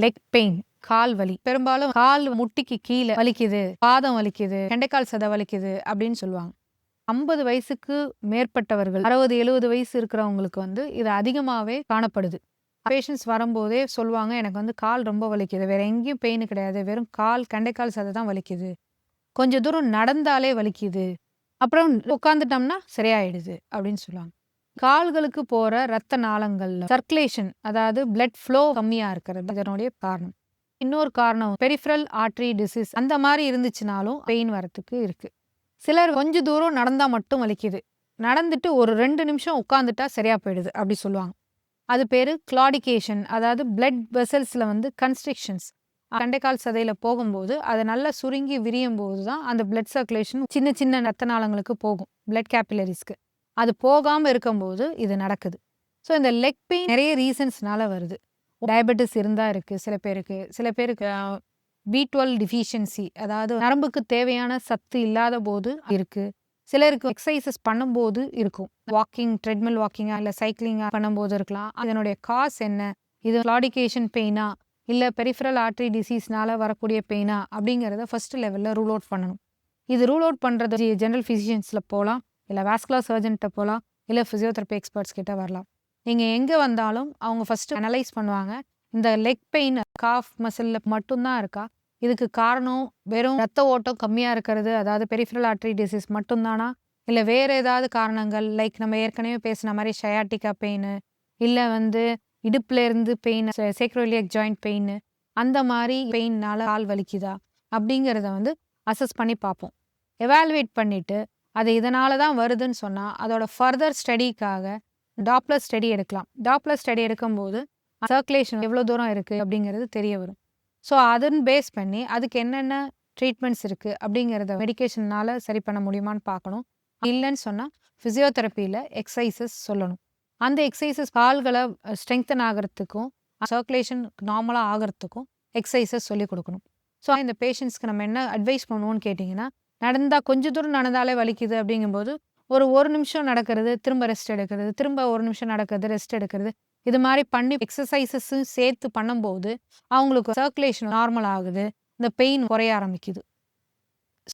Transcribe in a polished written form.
Leg pain, கால் வலி. பெரும்பாலும் கால் முட்டிக்கு கீழ வலிக்குது, பாதம் வலிக்குது, கெண்டைக்கால் சதை வலிக்குது அப்படின்னு சொல்லுவாங்க. 50 வயசுக்கு மேற்பட்டவர்கள் 60, 70 வயசு இருக்கிறவங்களுக்கு இது அதிகமாவே காணப்படுது. பேஷண்ட்ஸ் வரும்போதே சொல்லுவாங்க, எனக்கு கால் ரொம்ப வலிக்குது. வேற எங்கேயும் பெயின் கிடையாது. வெறும் கெண்டைக்கால் சதை தான் வலிக்குது. கொஞ்சம் தூரம் நடந்தாலே வலிக்குது. அப்புறம் உட்காந்துட்டோம்னா சரியாயிடுது அப்படின்னு சொல்லுவாங்க. கால்களுக்கு போற ரத்த நாளங்கள்ல சர்க்குலேஷன், அதாவது பிளட் ஃப்ளோ கம்மியா இருக்கிறது இதனுடைய காரணம். இன்னொரு காரணம் பெரிஃபரல் ஆர்டரி டிசீஸ் அந்த மாதிரி இருந்துச்சுனாலும் பெயின் வரத்துக்கு இருக்கு. சிலர் கொஞ்ச தூரம் நடந்தா மட்டும் வலிக்குது. நடந்துட்டு ஒரு 2 நிமிஷம் உட்காந்துட்டா சரியா போயிடுது அப்படி சொல்லுவாங்க. அது பேரு கிளாடிகேஷன், அதாவது பிளட் வெசல்ஸ்ல கன்ஸ்ட்ரிக்ஷன்ஸ். கண்டைக்கால் சதையில போகும்போது அது நல்லா சுருங்கி விரியும் போது தான் அந்த பிளட் சர்க்குலேஷன் சின்ன சின்ன ரத்த நாளங்களுக்கு போகும், பிளட் கேபிலரிஸ்க்கு. அது போகாம இருக்கும்போது இது நடக்குது. ஸோ இந்த லெக் பெயின் நிறைய ரீசன்ஸ்னால வருது. டயபெட்டிஸ் இருந்தா இருக்கு சில பேருக்கு. சில பேருக்கு B12 டிஃபிஷியன்சி, அதாவது நரம்புக்கு தேவையான சத்து இல்லாத போது இருக்கு. சிலருக்கு எக்ஸசைசஸ் பண்ணும்போது இருக்கும். வாக்கிங், ட்ரெட்மில் வாக்கிங்கா இல்ல சைக்கிளிங்கா பண்ணும்போது இருக்கலாம். அதனுடைய காஸ் என்ன? இது கிளாடிகேஷன் பெயினா? இல்ல பெரிஃபரல் ஆர்டரி டிசீஸ்னால வரக்கூடிய பெயினா? அப்படிங்கிறத ஃபர்ஸ்ட் லெவல்ல ரூல் அவுட் பண்ணணும். இது ரூல் அவுட் பண்றது ஜெனரல் பிசிஷியன்ஸ்ல போலாம், இல்ல வாஸ்குலர் சர்ஜன்ட்ட போலாம், இல்ல பிசியோதெரபி எக்ஸ்பர்ட்ஸ் கிட்ட வரலாம். நீங்க எங்க வந்தாலும் அவங்க ஃபர்ஸ்ட் அனலைஸ் பண்ணுவாங்க. இந்த லெக் பெயின் காஃப் மசில்ல மட்டும் தான் இருக்கா? இதுக்கு காரணம் வெறும் ரத்த ஓட்டம் கம்மியா இருக்கிறது, அதாவது பெரிஃபரல் ஆர்டரி டிசீஸ் மட்டும் தானா? இல்ல வேற ஏதாவது காரணங்கள், லைக் நம்ம ஏற்கனவே பேசின மாதிரி சயாட்டிகா பெயின், இல்ல இடுப்புல இருந்து பெயின், சேக்ரோயிலியக் ஜாயிண்ட் பெயின், அந்த மாதிரி பெயின்னால கால் வலிக்குதா? அப்படிங்கிறத அசஸ் பண்ணி பார்ப்போம். எவாலுவேட் பண்ணிட்டு அது இதனால தான் வருதுன்னு சொன்னா அதோட ஃபர்தர் ஸ்டடிக்காக டாப்லர் ஸ்டடி எடுக்கலாம். டாப்லர் ஸ்டடி எடுக்கும்போது சர்க்குலேஷன் எவ்வளோ தூரம் இருக்கு அப்படிங்கிறது தெரிய வரும். ஸோ அதன் பேஸ் பண்ணி அதுக்கு என்னென்ன ட்ரீட்மெண்ட்ஸ் இருக்கு அப்படிங்கிறத மெடிகேஷன்னால சரி பண்ண முடியுமான்னு பார்க்கணும். இல்லைன்னு சொன்னா ஃபிசியோதெரப்பியில் எக்ஸசைசஸ் சொல்லணும். அந்த எக்ஸசைசஸ் கால்களை ஸ்ட்ரெங்தன் ஆகிறதுக்கும் சர்க்குலேஷன் நார்மலாக ஆகிறதுக்கும் எக்ஸசைசஸ் சொல்லிக் கொடுக்கணும். ஸோ இந்த பேஷண்ட்ஸ்க்கு நம்ம என்ன அட்வைஸ் பண்ணுவோம்னு கேட்டிங்கன்னா, கொஞ்சம் தூரம் நடந்தாலே வலிக்குது அப்படிங்கும்போது ஒரு நிமிஷம் நடக்கிறது, திரும்ப ரெஸ்ட் எடுக்கிறது, திரும்ப 1 நிமிஷம் நடக்கிறது, ரெஸ்ட் எடுக்கிறது, இது மாதிரி பண்ணி எக்ஸசைசஸும் சேர்த்து பண்ணும்போது அவங்களுக்கு சர்க்குலேஷன் நார்மல் ஆகுது, இந்த பெயின் குறைய ஆரம்பிக்குது.